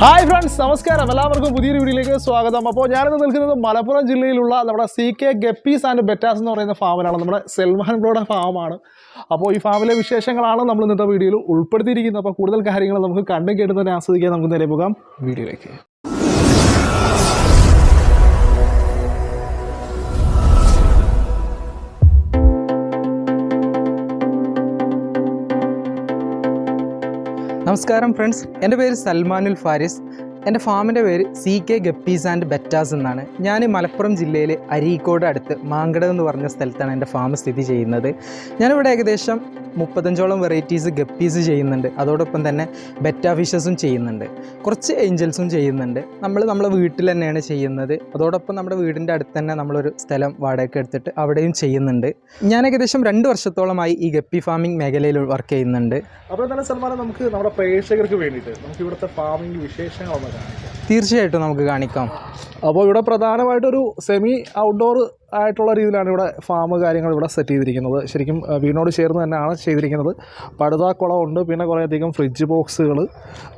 Hi friends, namaskaram. എല്ലാവർക്കും പുതിയൊരു വീഡിയോയിലേക്ക് സ്വാഗതം. അപ്പോൾ ഞാനിന്ന് നിൽക്കുന്നത് മലപ്പുറം ജില്ലയിലുള്ള നമ്മുടെ CK ഗപ്പീസ് ആൻഡ് ബെറ്റാസ് എന്ന് പറയുന്ന ഫാമിലാണ്. നമ്മുടെ സൽമാൻ ഫാമാണ്. അപ്പോൾ ഈ ഫാമിലെ വിശേഷങ്ങളാണ് നമ്മൾ ഇന്നത്തെ വീഡിയോയിൽ ഉൾപ്പെടുത്തിയിരിക്കുന്നത്. അപ്പോൾ കൂടുതൽ കാര്യങ്ങൾ നമുക്ക് കണ്ടും കേട്ടും തന്നെ ആസ്വദിക്കാൻ നമുക്ക് നേരെ പോകാം വീഡിയോയിലേക്ക്. നമസ്കാരം ഫ്രണ്ട്സ്, എൻ്റെ പേര് salmanul faris. എൻ്റെ ഫാമിൻ്റെ പേര് CK ഗപ്പീസ് ആൻഡ് ബെറ്റാസ് എന്നാണ്. ഞാൻ മലപ്പുറം ജില്ലയിൽ അരീക്കോട് അടുത്ത് മാങ്കടം എന്ന് പറഞ്ഞ സ്ഥലത്താണ് എൻ്റെ ഫാം സ്ഥിതി ചെയ്യുന്നത്. ഞാനിവിടെ ഏകദേശം 35ഓളം വെറൈറ്റീസ് ഗപ്പീസ് ചെയ്യുന്നുണ്ട്. അതോടൊപ്പം തന്നെ ബെറ്റാ ഫിഷസും ചെയ്യുന്നുണ്ട്, കുറച്ച് ഏഞ്ചൽസും ചെയ്യുന്നുണ്ട്. നമ്മളെ വീട്ടിൽ തന്നെയാണ് ചെയ്യുന്നത്. അതോടൊപ്പം നമ്മുടെ വീടിൻ്റെ അടുത്ത് തന്നെ നമ്മളൊരു സ്ഥലം വാടകയ്ക്ക് എടുത്തിട്ട് അവിടെയും ചെയ്യുന്നുണ്ട്. ഞാൻ ഏകദേശം 2 വർഷത്തോളമായി ഈ ഗപ്പി ഫാമിംഗ് മേഖലയിൽ വർക്ക് ചെയ്യുന്നുണ്ട്. അപ്പോൾ തന്നെ സൽമാൻ, നമുക്ക് നമ്മുടെ പ്രേക്ഷകർക്ക് വേണ്ടിയിട്ട് നമുക്ക് ഇവിടുത്തെ ഫാമിംഗ് വിശേഷങ്ങളൊന്നും കാണിക്കാം. തീർച്ചയായിട്ടും നമുക്ക് കാണിക്കാം. അപ്പോൾ ഇവിടെ പ്രധാനമായിട്ടൊരു സെമി ഔട്ട്ഡോർ ആയിട്ടുള്ള രീതിയിലാണ് ഇവിടെ ഫാം കാര്യങ്ങൾ ഇവിടെ സെറ്റ് ചെയ്തിരിക്കുന്നത്. ശരിക്കും വീടിനോട് ചേർന്ന് തന്നെയാണ് ചെയ്തിരിക്കുന്നത്. പടുതാക്കുളമുണ്ട്, പിന്നെ കുറേയധികം ഫ്രിഡ്ജ് ബോക്സുകൾ,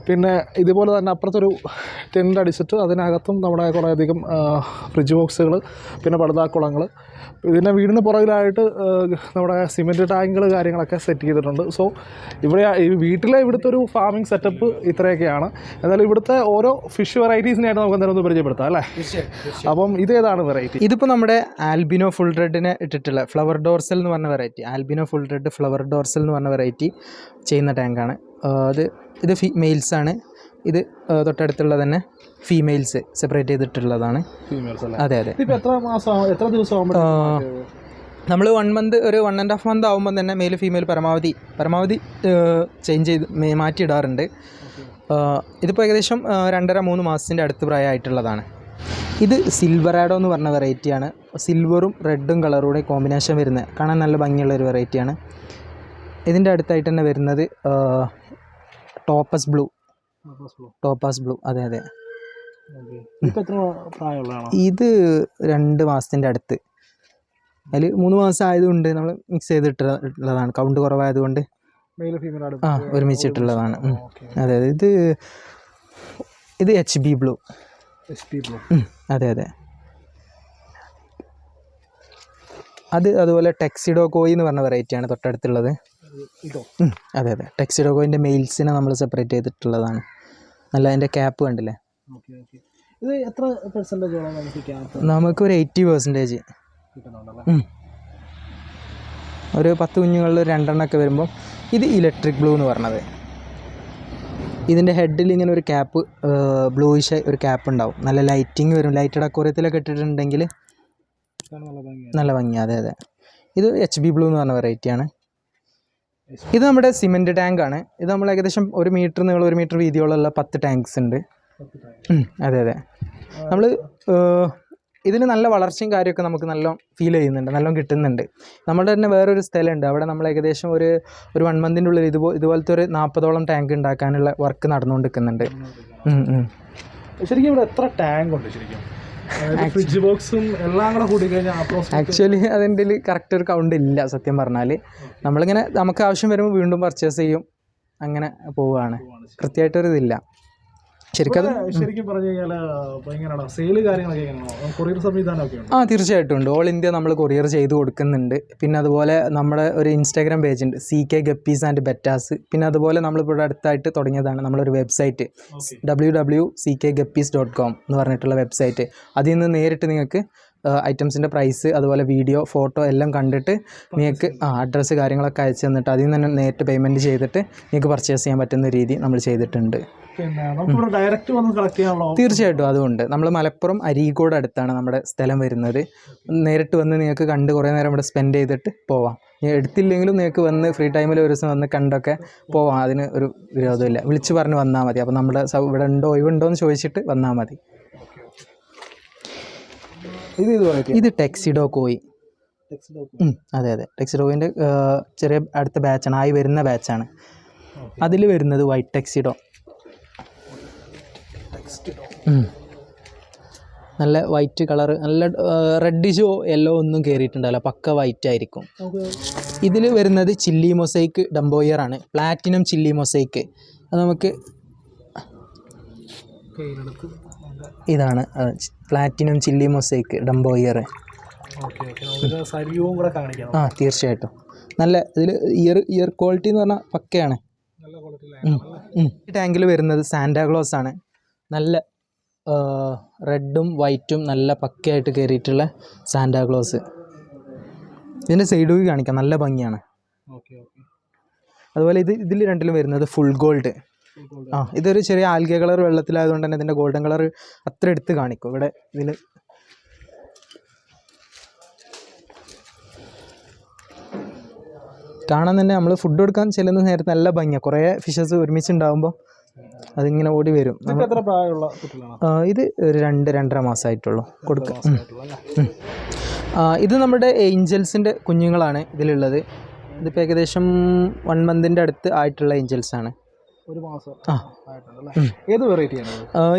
പിന്നെ ഇതുപോലെ തന്നെ അപ്പുറത്തൊരു ടെൻ്റ് അടിച്ചിട്ട് അതിനകത്തും നമ്മുടെ കുറേയധികം ഫ്രിഡ്ജ് ബോക്സുകൾ, പിന്നെ പടുതാക്കുളങ്ങൾ. പിന്നെ വീടിന് പുറകിലായിട്ട് നമ്മുടെ സിമെൻറ്റ് ടാങ്കുകൾ കാര്യങ്ങളൊക്കെ സെറ്റ് ചെയ്തിട്ടുണ്ട്. സോ ഇവിടെ ഇവിടുത്തെ ഒരു ഫാമിംഗ് സെറ്റപ്പ് ഇത്രയൊക്കെയാണ്. എന്നാലും ഇവിടുത്തെ ഓരോ ഫിഷ് വെറൈറ്റീസിനായിട്ട് നമുക്ക് എന്തായാലും ഒന്ന് പരിചയപ്പെടുത്താം അല്ലേ? അപ്പം ഇതേതാണ് വെറൈറ്റി? ഇതിപ്പോൾ നമ്മുടെ ആൽബിനോ ഫുൾ റെഡിനെ ഇട്ടിട്ടുള്ള ഫ്ലവർ ഡോർസൽ എന്ന് പറഞ്ഞ variety, albino full red flower dorsal എന്ന് പറഞ്ഞ വെറൈറ്റി ചെയ്യുന്ന ടാങ്കാണ്. ഇത് മെയിൽസാണ്. ഇത് തൊട്ടടുത്തുള്ള തന്നെ ഫീമെയിൽസ് സെപ്പറേറ്റ് ചെയ്തിട്ടുള്ളതാണ്. അതെ അതെ. എത്ര ദിവസം നമ്മൾ 1 മന്ത്, ഒരു 1.5 മന്ത് ആകുമ്പോൾ തന്നെ മെയിൽ ഫീമെയിൽ പരമാവധി ചേഞ്ച് ചെയ്ത് മാറ്റിയിടാറുണ്ട്. ഇതിപ്പോൾ ഏകദേശം 2.5-3 മാസത്തിൻ്റെ അടുത്ത് പ്രായമായിട്ടുള്ളതാണ്. ഇത് സിൽവറാഡോ എന്ന് പറഞ്ഞ വെറൈറ്റിയാണ്. സിൽവറും റെഡും കളറൂടെ കോമ്പിനേഷൻ വരുന്ന, കാണാൻ നല്ല ഭംഗിയുള്ളൊരു വെറൈറ്റിയാണ്. ഇതിൻ്റെ അടുത്തായിട്ട് തന്നെ വരുന്നത് ടോപ്പസ് ബ്ലൂ. അതെ അതെ. ഇത് 2 മാസത്തിൻ്റെ അടുത്ത്, അതിൽ 3 മാസം ആയതുകൊണ്ട് നമ്മൾ മിക്സ് ചെയ്തിട്ടുള്ളതാണ്. കൗണ്ട് കുറവായതുകൊണ്ട് ഒരുമിച്ചിട്ടുള്ളതാണ്. അതെ അതെ. ഇത് HB ബ്ലൂ. അതെ അതെ. അതുപോലെ ടെക്സിഡോ കോയി എന്ന് പറഞ്ഞ വെറൈറ്റിയാണ് തൊട്ടടുത്തുള്ളത്. അതെ അതെ. ടെക്സിഡോ കോയിൻ്റെ മെയിൽസിനെ നമ്മൾ സെപ്പറേറ്റ് ചെയ്തിട്ടുള്ളതാണ്. നല്ല അതിൻ്റെ ക്യാപ്പ് കണ്ടില്ലേ? ഇത് എത്ര പെർസെൻറ്റേജ് നമുക്കൊരു 80% ഒരു 10 കുഞ്ഞുങ്ങളിൽ 2 എണ്ണമൊക്കെ വരുമ്പം. ഇത് ഇലക്ട്രിക് ബ്ലൂ എന്ന് പറഞ്ഞത്. ഇതിൻ്റെ ഹെഡിൽ ഇങ്ങനെ ഒരു ക്യാപ്പ്, ബ്ലൂയിഷ് ഒരു ക്യാപ്പ് ഉണ്ടാവും. നല്ല ലൈറ്റിങ് വരും. ലൈറ്റഡ് അക്വേറിയത്തിലൊക്കെ ഇട്ടിട്ടുണ്ടെങ്കിൽ നല്ല ഭംഗി. അതെ അതെ. ഇത് HB ബ്ലൂ എന്ന് പറഞ്ഞ വെറൈറ്റിയാണ്. ഇത് നമ്മുടെ സിമെൻറ്റ് ടാങ്കാണ്. ഇത് നമ്മൾ ഏകദേശം 1 മീറ്റർ നീളം 1 മീറ്റർ വീതിയോളമുള്ള 10 ടാങ്ക്സ് ഉണ്ട്. അതെ അതെ. നമ്മൾ ഇതിന് നല്ല വളർച്ചയും കാര്യമൊക്കെ നമുക്ക് നല്ല ഫീൽ ചെയ്യുന്നുണ്ട്, നല്ലോണം കിട്ടുന്നുണ്ട്. നമ്മുടെ തന്നെ വേറൊരു സ്ഥലമുണ്ട്, അവിടെ നമ്മൾ ഏകദേശം ഒരു 1 മന്തിൻ്റെ ഉള്ളിൽ ഇതുപോലത്തെ ഒരു 40ഓളം ടാങ്ക് ഉണ്ടാക്കാനുള്ള വർക്ക് നടന്നുകൊണ്ടിരിക്കുന്നുണ്ട്. ശരിക്കും ഇവിടെ എത്ര ടാങ്ക് ഉണ്ട് ശരിക്കും? ഫ്രിഡ്ജ് ബോക്സും എല്ലാം കൂടെ കൂടി കഴിഞ്ഞാൽ ആക്ച്വലി അതിൻ്റെ കറക്റ്റ് ഒരു കൗണ്ട് ഇല്ല സത്യം പറഞ്ഞാൽ. നമ്മളിങ്ങനെ നമുക്ക് ആവശ്യം വരുമ്പോൾ വീണ്ടും പർച്ചേസ് ചെയ്യും, അങ്ങനെ പോവുകയാണ്. കൃത്യമായിട്ടൊരു ഇതില്ല ശരിക്കും പറഞ്ഞു കഴിഞ്ഞാൽ. സെയിൽ കാര്യങ്ങളൊക്കെ കൊറിയർ സംവിധാനമൊക്കെ ഉണ്ട്? തീർച്ചയായിട്ടും ഉണ്ട്. ഓൾ ഇന്ത്യ നമ്മൾ കൊറിയർ ചെയ്ത് കൊടുക്കുന്നുണ്ട്. പിന്നെ അതുപോലെ നമ്മുടെ ഒരു ഇൻസ്റ്റാഗ്രാം പേജ് ഉണ്ട്, CK ഗപ്പീസ് ആൻഡ് ബെറ്റാസ്. പിന്നെ അതുപോലെ നമ്മളിപ്പോൾ അടുത്തായിട്ട് തുടങ്ങിയതാണ് നമ്മളൊരു വെബ്സൈറ്റ്, www.ckguppies.com എന്ന് പറഞ്ഞിട്ടുള്ള വെബ്സൈറ്റ്. അതിൽ നിന്ന് നേരിട്ട് നിങ്ങൾക്ക് ഐറ്റംസിൻ്റെ പ്രൈസ്, അതുപോലെ വീഡിയോ, ഫോട്ടോ എല്ലാം കണ്ടിട്ട് നിങ്ങൾക്ക് അഡ്രസ്സ് കാര്യങ്ങളൊക്കെ അയച്ചു തന്നിട്ട് അതിൽ നിന്ന് തന്നെ നേരിട്ട് പേയ്മെൻറ്റ് ചെയ്തിട്ട് നിങ്ങൾക്ക് പർച്ചേസ് ചെയ്യാൻ പറ്റുന്ന രീതി നമ്മൾ ചെയ്തിട്ടുണ്ട്. തീർച്ചയായിട്ടും അതുകൊണ്ട്. നമ്മൾ മലപ്പുറം അരീക്കോട് അടുത്താണ് നമ്മുടെ സ്ഥലം വരുന്നത്. നേരിട്ട് വന്ന് നിങ്ങൾക്ക് കണ്ട് കുറേ നേരം ഇവിടെ സ്പെൻഡ് ചെയ്തിട്ട് പോവാം. എടുത്തില്ലെങ്കിലും നിങ്ങൾക്ക് വന്ന് ഫ്രീ ടൈമിൽ ഒരു ദിവസം വന്ന് കണ്ടൊക്കെ പോവാം. അതിന് ഒരു വിരോധമില്ല. വിളിച്ച് പറഞ്ഞ് വന്നാൽ മതി. അപ്പോൾ നമ്മുടെ ഇവിടെ ഉണ്ടോ ഒഴിവുണ്ടോ എന്ന് ചോദിച്ചിട്ട് വന്നാൽ മതി. ഇത് ടെക്സിഡോ കോയി. അതെ അതെ. ടെക്സിഡോ കോയിൻ്റെ ചെറിയ അടുത്ത ബാച്ചാണ്, ആയി വരുന്ന ബാച്ചാണ്. അതിൽ വരുന്നത് വൈറ്റ് ടെക്സിഡോ. നല്ല വൈറ്റ് കളർ, നല്ല റെഡിഷോ യെല്ലോ ഒന്നും കയറിയിട്ടുണ്ടല്ലോ, പക്ക വൈറ്റ് ആയിരിക്കും. ഇതിൽ വരുന്നത് ചില്ലി മൊസൈക്ക് ഡംബോയറാണ്, പ്ലാറ്റിനം ചില്ലി മൊസൈക്ക്. അത് നമുക്ക് ഇതാണ് platinum chilli mosaic dumbo ear. ആ തീർച്ചയായിട്ടും നല്ല ഇതിൽ ഇയർ ക്വാളിറ്റി എന്ന് പറഞ്ഞാൽ പക്കയാണ്. ഈ ടാങ്കിൽ വരുന്നത് സാന്റാക്ലോസ് ആണ്. നല്ല റെഡും വൈറ്റും നല്ല പക്കയായിട്ട് കയറിയിട്ടുള്ള സാന്റാക്ലോസ്. ഇതിൻ്റെ സൈഡ് വ്യൂ കാണിക്കാം, നല്ല ഭംഗിയാണ്. അതുപോലെ ഇതിൽ രണ്ടിലും വരുന്നത് ഫുൾ ഗോൾഡ്. ഇതൊരു ചെറിയ ആൽഗ കളർ വെള്ളത്തിലായതുകൊണ്ട് തന്നെ ഇതിൻ്റെ ഗോൾഡൻ കളർ അത്ര എടുത്ത് കാണിക്കും. ഇവിടെ ഇതിൽ കാണാൻ തന്നെ നമ്മൾ ഫുഡ് കൊടുക്കാൻ ചെല്ലുന്ന നേരത്തെ നല്ല ഭംഗിയാണ്. കുറേ ഫിഷസ് ഒരുമിച്ചുണ്ടാകുമ്പോൾ അതിങ്ങനെ ഓടി വരും. ഇത് ഒരു 2-2.5 മാസമായിട്ടുള്ളൂ കൊടുക്കുക. ഇത് നമ്മുടെ ഏഞ്ചൽസിൻ്റെ കുഞ്ഞുങ്ങളാണ് ഇതിലുള്ളത്. ഇതിപ്പോൾ ഏകദേശം 1 മന്തിൻ്റെ അടുത്ത് ആയിട്ടുള്ള ഏഞ്ചൽസാണ്.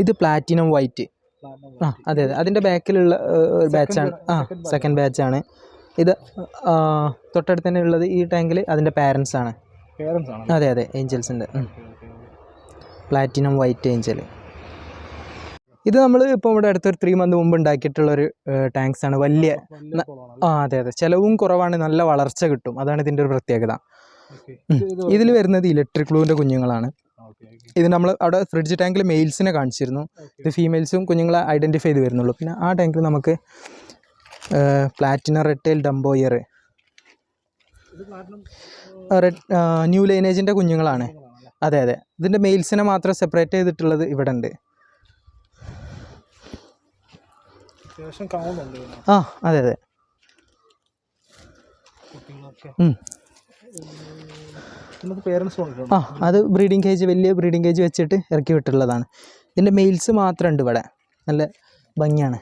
ഇത് പ്ലാറ്റിനം വൈറ്റ്. അതെ. അതിൻ്റെ ബാക്കിലുള്ള ബാച്ചാണ്. സെക്കൻഡ് ബാച്ചാണ് ഇത്. തൊട്ടടുത്ത് തന്നെ ഉള്ളത് ഈ ടാങ്കിൽ അതിൻ്റെ പാരൻസ് ആണ്. അതെ ഏഞ്ചൽസിൻ്റെ പ്ലാറ്റിനം വൈറ്റ് ഏഞ്ചൽ. ഇത് നമ്മൾ ഇപ്പോൾ ഇവിടെ അടുത്തൊരു 3 മന്ത് മുമ്പ് ഉണ്ടാക്കിയിട്ടുള്ളൊരു ടാങ്ക്സ് ആണ്. വലിയ അതെ ചിലവും കുറവാണ്, നല്ല വളർച്ച കിട്ടും. അതാണ് ഇതിൻ്റെ ഒരു പ്രത്യേകത. ഇതിൽ വരുന്നത് ഇലക്ട്രിക് ബ്ലൂവിൻ്റെ കുഞ്ഞുങ്ങളാണ്. ഇത് നമ്മൾ അവിടെ ഫ്രിഡ്ജ് ടാങ്കിൽ മെയിൽസിനെ കാണിച്ചിരുന്നു. ഇത് ഫീമെയിൽസും കുഞ്ഞുങ്ങളെ ഐഡൻറ്റിഫൈ ചെയ്ത് വരുന്നുള്ളൂ. പിന്നെ ആ ടാങ്കിൽ നമുക്ക് platinum red tail dumbo ear new ലൈനേജിൻ്റെ കുഞ്ഞുങ്ങളാണ്. അതെ ഇതിൻ്റെ മെയിൽസിനെ മാത്രം സെപ്പറേറ്റ് ചെയ്തിട്ടുള്ളത് ഇവിടെ ഉണ്ട്. അതെ അത് ബ്രീഡിംഗ് കേജ്, വലിയ ബ്രീഡിംഗ് കേജ് വെച്ചിട്ട് ഇറക്കി വിട്ടുള്ളതാണ്. ഇതിൻ്റെ മെയിൽസ് മാത്രം ഉണ്ട് ഇവിടെ. നല്ല ഭംഗിയാണ്.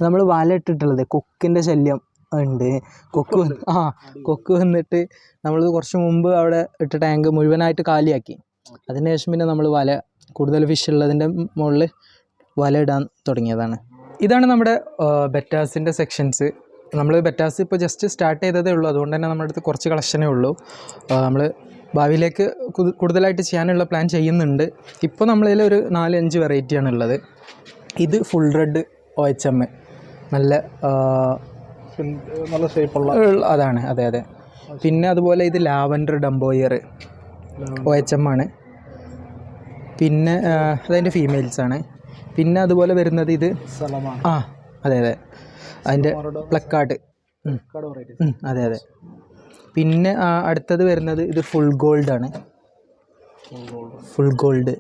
നമ്മൾ വല ഇട്ടിട്ടുള്ളത് കൊക്കിൻ്റെ ശല്യം ഉണ്ട്. കൊക്ക് വന്നിട്ട് നമ്മൾ കുറച്ച് മുമ്പ് അവിടെ ഇട്ട ടാങ്ക് മുഴുവനായിട്ട് കാലിയാക്കി. അതിനുശേഷം പിന്നെ നമ്മൾ വല, കൂടുതൽ ഫിഷ് ഉള്ളതിൻ്റെ മുകളിൽ വല ഇടാൻ തുടങ്ങിയതാണ്. ഇതാണ് നമ്മുടെ ബെറ്റാസിൻ്റെ സെക്ഷൻസ്. നമ്മൾ ബെറ്റാസ് ഇപ്പോൾ ജസ്റ്റ് സ്റ്റാർട്ട് ചെയ്തതേ ഉള്ളൂ. അതുകൊണ്ട് തന്നെ നമ്മുടെ അടുത്ത് കുറച്ച് കളക്ഷനേ ഉള്ളൂ. നമ്മൾ ഭാവിയിലേക്ക് കൂടുതലായിട്ട് ചെയ്യാനുള്ള പ്ലാൻ ചെയ്യുന്നുണ്ട്. ഇപ്പോൾ നമ്മളതിൽ ഒരു 4-5 വെറൈറ്റിയാണ് ഉള്ളത്. ഇത് ഫുൾ റെഡ് OHM, നല്ല ഷേപ്പുള്ള അതാണ്. അതെ. പിന്നെ അതുപോലെ ഇത് ലാവൻഡർ ഡംബോ ഇയർ OHM ആണ്. പിന്നെ അതതിൻ്റെ ഫീമെയിൽസാണ്. പിന്നെ അതുപോലെ വരുന്നത് ഇത് അതെ അതിൻ്റെ പ്ലക്കാർഡ്. അതെ. പിന്നെ അടുത്തത് വരുന്നത് ഇത് ഫുൾ ഗോൾഡാണ്. Full gold.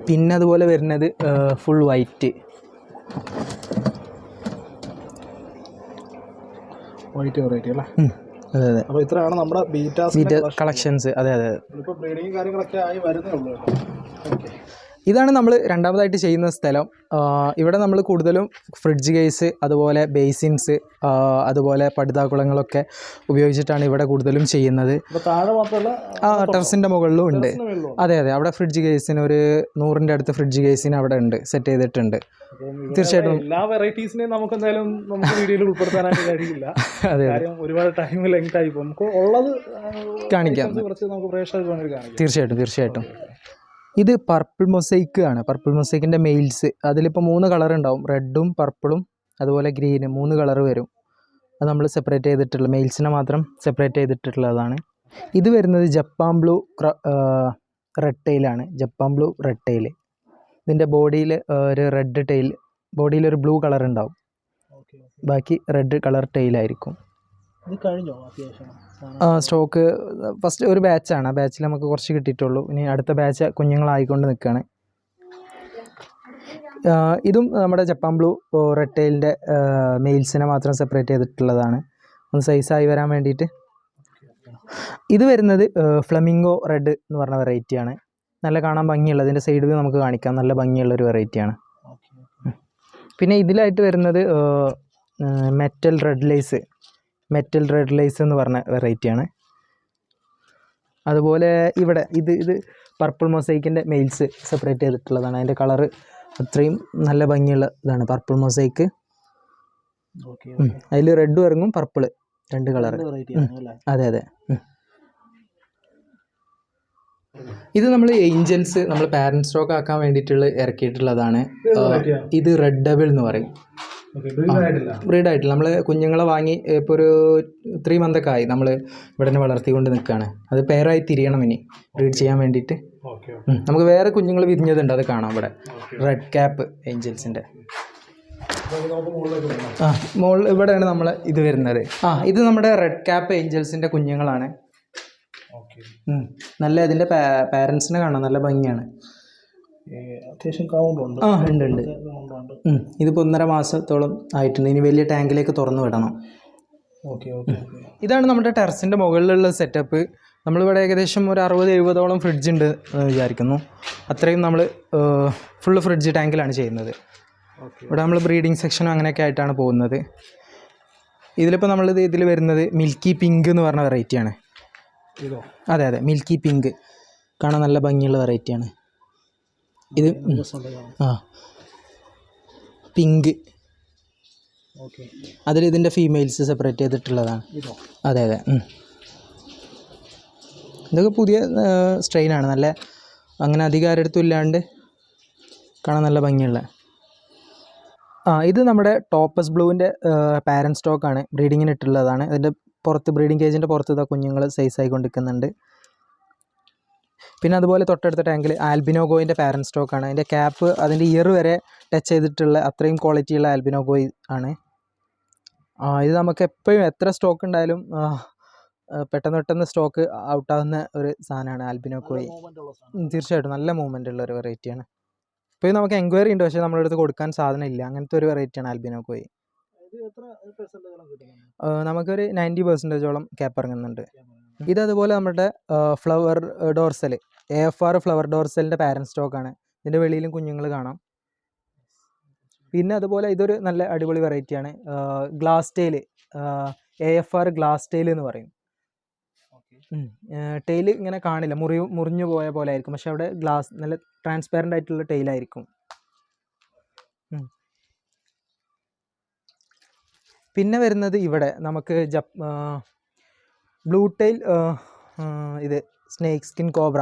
പിന്നെ അതുപോലെ വരുന്നത് ഫുൾ വൈറ്റ്. വെറൈറ്റി അല്ലേ? അതെ. അപ്പോൾ ഇത്രയാണ് നമ്മുടെ ബീറ്റ കളക്ഷൻസ്. അതെ. ഇപ്പോൾ ബ്രീഡിങ് കാര്യങ്ങളൊക്കെ ആയി വരുന്നേ ഉള്ളൂ. ഇതാണ് നമ്മൾ രണ്ടാമതായിട്ട് ചെയ്യുന്ന സ്ഥലം. ഇവിടെ നമ്മൾ കൂടുതലും ഫ്രിഡ്ജ് കേസ്, അതുപോലെ ബേസിൻസ്, അതുപോലെ പടുതാക്കുളങ്ങളൊക്കെ ഉപയോഗിച്ചിട്ടാണ് ഇവിടെ കൂടുതലും ചെയ്യുന്നത്. ടെറസിൻ്റെ മുകളിലും ഉണ്ട്. അതെ. അവിടെ ഫ്രിഡ്ജ് കേസിന് ഒരു 100ൻ്റെ അടുത്ത് ഫ്രിഡ്ജ് കേസിന് അവിടെ ഉണ്ട്, സെറ്റ് ചെയ്തിട്ടുണ്ട്. തീർച്ചയായിട്ടും എല്ലാ വെറൈറ്റീസിനെയും നമുക്ക് എന്തായാലും നമുക്ക് വീഡിയോയിൽ ഉൾപ്പെടുത്താനായിട്ട് കഴിയില്ല. അതെ, ഒരുപാട് ടൈം ലെങ്ത് ആയി പോകും. നമുക്ക് ഉള്ളത് കാണിക്കാം, നമുക്ക് പ്രേക്ഷകർക്ക് കാണിക്കാം. തീർച്ചയായിട്ടും. ഇത് പർപ്പിൾ മൊസൈക്ക് ആണ്. പർപ്പിൾ മൊസൈക്കിൻ്റെ മെയിൽസ്. അതിലിപ്പോൾ 3 കളർ ഉണ്ടാവും, റെഡും പർപ്പിളും അതുപോലെ ഗ്രീനും, 3 കളർ വരും. അത് നമ്മൾ സെപ്പറേറ്റ് ചെയ്തിട്ടുള്ള മെയിൽസിനെ മാത്രം സെപ്പറേറ്റ് ചെയ്തിട്ടുള്ളതാണ്. ഇത് വരുന്നത് ജപ്പാൻ ബ്ലൂ റെഡ് ടെയിലാണ്. Japan blue red tail. ഇതിൻ്റെ ബോഡിയിൽ ഒരു റെഡ് ടെയിൽ, ബോഡിയിലൊരു ബ്ലൂ കളർ ഉണ്ടാവും, ബാക്കി റെഡ് കളർ ടെയിലായിരിക്കും. സ്റ്റോക്ക് ഫസ്റ്റ് ഒരു ബാച്ചാണ്. ആ ബാച്ചിൽ നമുക്ക് കുറച്ച് കിട്ടിയിട്ടുള്ളൂ. ഇനി അടുത്ത ബാച്ച് കുഞ്ഞുങ്ങളായിക്കൊണ്ട് നിൽക്കുകയാണ്. ഇതും നമ്മുടെ ജപ്പാൻ ബ്ലൂ റെഡ് ടെയിലിൻ്റെ മെയിൽസിനെ മാത്രം സെപ്പറേറ്റ് ചെയ്തിട്ടുള്ളതാണ്, ഒന്ന് സൈസായി വരാൻ വേണ്ടിയിട്ട്. ഇത് വരുന്നത് ഫ്ലമിംഗോ റെഡ് എന്ന് പറഞ്ഞ വെറൈറ്റിയാണ്. നല്ല കാണാൻ ഭംഗിയുള്ളത്, ഇതിൻ്റെ സൈഡ് വ്യൂ നമുക്ക് കാണിക്കാം, നല്ല ഭംഗിയുള്ളൊരു വെറൈറ്റിയാണ്. പിന്നെ ഇതിലായിട്ട് വരുന്നത് മെറ്റൽ റെഡ് ലൈസ് എന്ന് പറഞ്ഞ വെറൈറ്റിയാണ്. അതുപോലെ ഇവിടെ ഇത് പർപ്പിൾ മൊസൈക്കിൻ്റെ മെയിൽസ് സെപ്പറേറ്റ് ചെയ്തിട്ടുള്ളതാണ്. അതിൻ്റെ കളറ് അത്രയും നല്ല ഭംഗിയുള്ള ഇതാണ് പർപ്പിൾ മൊസൈക്ക്. അതിൽ റെഡും ഇറങ്ങും, പർപ്പിൾ 2 കളർ. അതെ അതെ. ഇത് നമ്മൾ ഏഞ്ചൽസ് നമ്മൾ പാരന്റ് സ്റ്റോക്ക് ആക്കാൻ വേണ്ടിയിട്ടുള്ള ഇറക്കിയിട്ടുള്ളതാണ്. ഇത് റെഡ് ഡബിൾ എന്ന് പറയും. ബ്രീഡ് ആയിട്ടില്ല. നമ്മൾ കുഞ്ഞുങ്ങളെ വാങ്ങി ഇപ്പോൾ ഒരു 3 മന്തൊക്കെ ആയി നമ്മൾ ഇവിടെ തന്നെ വളർത്തിക്കൊണ്ട് നിൽക്കുകയാണ്. അത് പെയറായി തിരിയണം ഇനി ബ്രീഡ് ചെയ്യാൻ വേണ്ടിയിട്ട്. നമുക്ക് വേറെ കുഞ്ഞുങ്ങൾ വിരിഞ്ഞതുണ്ട്, അത് കാണാം ഇവിടെ. റെഡ് ക്യാപ്പ് ഏഞ്ചൽസിൻ്റെ. മുകളിൽ ഇവിടെയാണ് നമ്മൾ ഇത് വരുന്നത്. ഇത് നമ്മുടെ റെഡ് ക്യാപ്പ് ഏഞ്ചൽസിൻ്റെ കുഞ്ഞുങ്ങളാണ്. നല്ല ഇതിൻ്റെ പാരൻസിനെ കാണാം, നല്ല ഭംഗിയാണ്. അത്യാവശ്യം കൗണ്ടുണ്ട്. ഉണ്ട്. ഇതിപ്പോൾ 1.5 മാസത്തോളം ആയിട്ടുണ്ട്. ഇനി വലിയ ടാങ്കിലേക്ക് തുറന്നു വിടണം. ഇതാണ് നമ്മുടെ ടെറസിൻ്റെ മുകളിലുള്ള സെറ്റപ്പ്. നമ്മളിവിടെ ഏകദേശം ഒരു 60-70ഓളം ഫ്രിഡ്ജ് ഉണ്ട് വിചാരിക്കുന്നു. അത്രയും നമ്മൾ ഫുള്ള് ഫ്രിഡ്ജ് ടാങ്കിലാണ് ചെയ്യുന്നത്. ഇവിടെ നമ്മൾ ബ്രീഡിങ് സെക്ഷനും അങ്ങനെയൊക്കെ ആയിട്ടാണ് പോകുന്നത്. ഇതിലിപ്പോൾ ഇതിൽ വരുന്നത് മിൽക്കി പിങ്ക് എന്ന് പറഞ്ഞ വെറൈറ്റിയാണ്. അതെ അതെ, മിൽക്കി പിങ്ക് കാണാൻ നല്ല ഭംഗിയുള്ള വെറൈറ്റിയാണ് ഇത്. പിങ്ക് അതിൽ ഇതിൻ്റെ ഫീമെയിൽസ് സെപ്പറേറ്റ് ചെയ്തിട്ടുള്ളതാണ്. അതെ അതെ. ഇതൊക്കെ പുതിയ സ്ട്രെയിനാണ്. നല്ല അങ്ങനെ അധികം ആരെടുത്തും ഇല്ലാണ്ട് കാണാൻ നല്ല ഭംഗിയുള്ള. ഇത് നമ്മുടെ ടോപ്പസ് ബ്ലൂവിൻ്റെ പാരൻറ്റ് സ്റ്റോക്കാണ്. ബ്രീഡിങ്ങിന് ഇട്ടുള്ളതാണ്. അതിൻ്റെ പുറത്ത് ബ്രീഡിംഗ് കേജിൻ്റെ പുറത്ത് ഇതാ കുഞ്ഞുങ്ങൾ സൈസായിക്കൊണ്ടിരിക്കുന്നുണ്ട്. പിന്നെ അതുപോലെ തൊട്ടടുത്ത ടാങ്കിൽ ആൽബിനോഗോയിൻ്റെ പാരൻറ്റ് സ്റ്റോക്കാണ്. അതിൻ്റെ ക്യാപ്പ് അതിൻ്റെ ഇയർ വരെ ടച്ച് ചെയ്തിട്ടുള്ള അത്രയും ക്വാളിറ്റിയുള്ള ആൽബിനോഗോയി ആണ്. ഇത് നമുക്ക് എപ്പോഴും എത്ര സ്റ്റോക്ക് ഉണ്ടായാലും പെട്ടെന്ന് സ്റ്റോക്ക് ഔട്ടാകുന്ന ഒരു സാധനമാണ് ആൽബിനോഗോയി. തീർച്ചയായിട്ടും നല്ല മൂവ്മെൻ്റ് ഉള്ള ഒരു വെറൈറ്റിയാണ്. ഇപ്പോൾ നമുക്ക് എൻക്വയറി ഉണ്ട്, പക്ഷേ നമ്മുടെ അടുത്ത് കൊടുക്കാൻ സാധനം ഇല്ല. അങ്ങനത്തെ ഒരു വെറൈറ്റിയാണ് ആൽബിനോഗോയി. നമുക്കൊരു 90% ക്യാപ്പ് ഇറങ്ങുന്നുണ്ട്. ഇതതുപോലെ നമ്മുടെ ഫ്ലവർ ഡോർസൽ AFR ഫ്ലവർ ഡോർസലിൻ്റെ പാരൻറ്റ് സ്റ്റോക്കാണ്. ഇതിൻ്റെ വെളിയിലും കുഞ്ഞുങ്ങൾ കാണാം. പിന്നെ അതുപോലെ ഇതൊരു നല്ല അടിപൊളി വെറൈറ്റിയാണ്. Glass tail AFR glass tail എന്ന് പറയും. ടെയിൽ ഇങ്ങനെ കാണില്ല, മുറിഞ്ഞു പോയ പോലെ ആയിരിക്കും, പക്ഷെ അവിടെ ഗ്ലാസ് നല്ല ട്രാൻസ്പാരൻ്റ് ആയിട്ടുള്ള ടെയിലായിരിക്കും. പിന്നെ വരുന്നത് ഇവിടെ നമുക്ക് ബ്ലൂ ടെയിൽ, ഇത് സ്നേക്ക് സ്കിൻ കോബ്ര.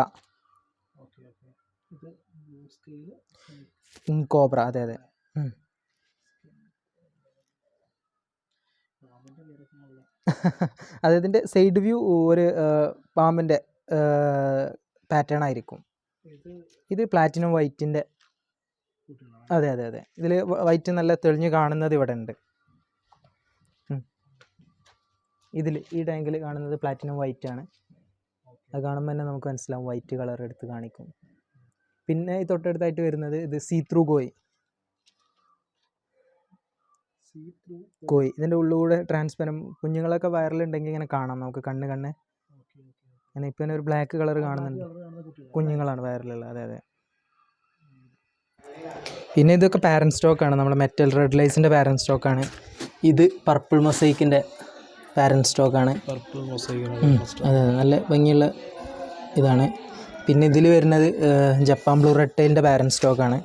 കോബ്ര അതെ അതെ. അതിൻ്റെ സൈഡ് വ്യൂ ഒരു പാമ്പിൻ്റെ പാറ്റേൺ ആയിരിക്കും. ഇത് പ്ലാറ്റിനം വൈറ്റിൻ്റെ. അതെ അതെ അതെ. ഇതിൽ വൈറ്റ് നല്ല തെളിഞ്ഞ് കാണുന്നത് ഇവിടെ ഉണ്ട്. ഈ ടാങ്കിൽ കാണുന്നത് പ്ലാറ്റിനം വൈറ്റ് ആണ്. അത് കാണുമ്പോൾ തന്നെ നമുക്ക് മനസ്സിലാവും, വൈറ്റ് കളർ എടുത്ത് കാണിക്കും. പിന്നെ ഈ തൊട്ടടുത്തായിട്ട് വരുന്നത് ഇത് സീത്രൂ കോയി. ഇതിൻ്റെ ഉള്ളിലൂടെ ട്രാൻസ്പെറൻറ്റ് കുഞ്ഞുങ്ങളൊക്കെ വയറിലുണ്ടെങ്കിൽ ഇങ്ങനെ കാണാം നമുക്ക് കണ്ണ് അങ്ങനെ. ഇപ്പം ഒരു ബ്ലാക്ക് കളർ കാണുന്നുണ്ട്, കുഞ്ഞുങ്ങളാണ് വയറിലുള്ള. അതെ അതെ. പിന്നെ ഇതൊക്കെ പാരൻറ്റ് സ്റ്റോക്കാണ്. നമ്മുടെ മെറ്റൽ റെഡ് ലൈസിൻ്റെ പാരൻറ്റ് സ്റ്റോക്കാണ്. ഇത് പർപ്പിൾ മൊസൈക്കിൻ്റെ പാരൻറ്റ് സ്റ്റോക്കാണ്. അതെ, നല്ല ഭംഗിയുള്ള ഇതാണ്. പിന്നെ ഇതിൽ വരുന്നത് ജപ്പാൻ ബ്ലൂ റെഡ് ടൈലിൻ്റെ പാരൻറ്റ് സ്റ്റോക്കാണ്.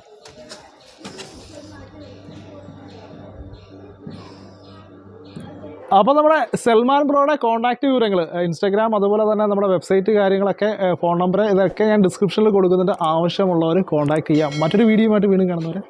അപ്പോൾ നമ്മുടെ സൽമാൻ ബ്രോയുടെ കോൺടാക്റ്റ് വിവരങ്ങൾ, ഇൻസ്റ്റാഗ്രാം, അതുപോലെ തന്നെ നമ്മുടെ വെബ്സൈറ്റ് കാര്യങ്ങളൊക്കെ, ഫോൺ നമ്പർ, ഇതൊക്കെ ഞാൻ ഡിസ്ക്രിപ്ഷനിൽ കൊടുക്കുന്നുണ്ട്. ആവശ്യമുള്ളവർ കോൺടാക്ട് ചെയ്യാം. മറ്റൊരു വീഡിയോയുമായിട്ട് വീണ്ടും കാണുന്നവരെ.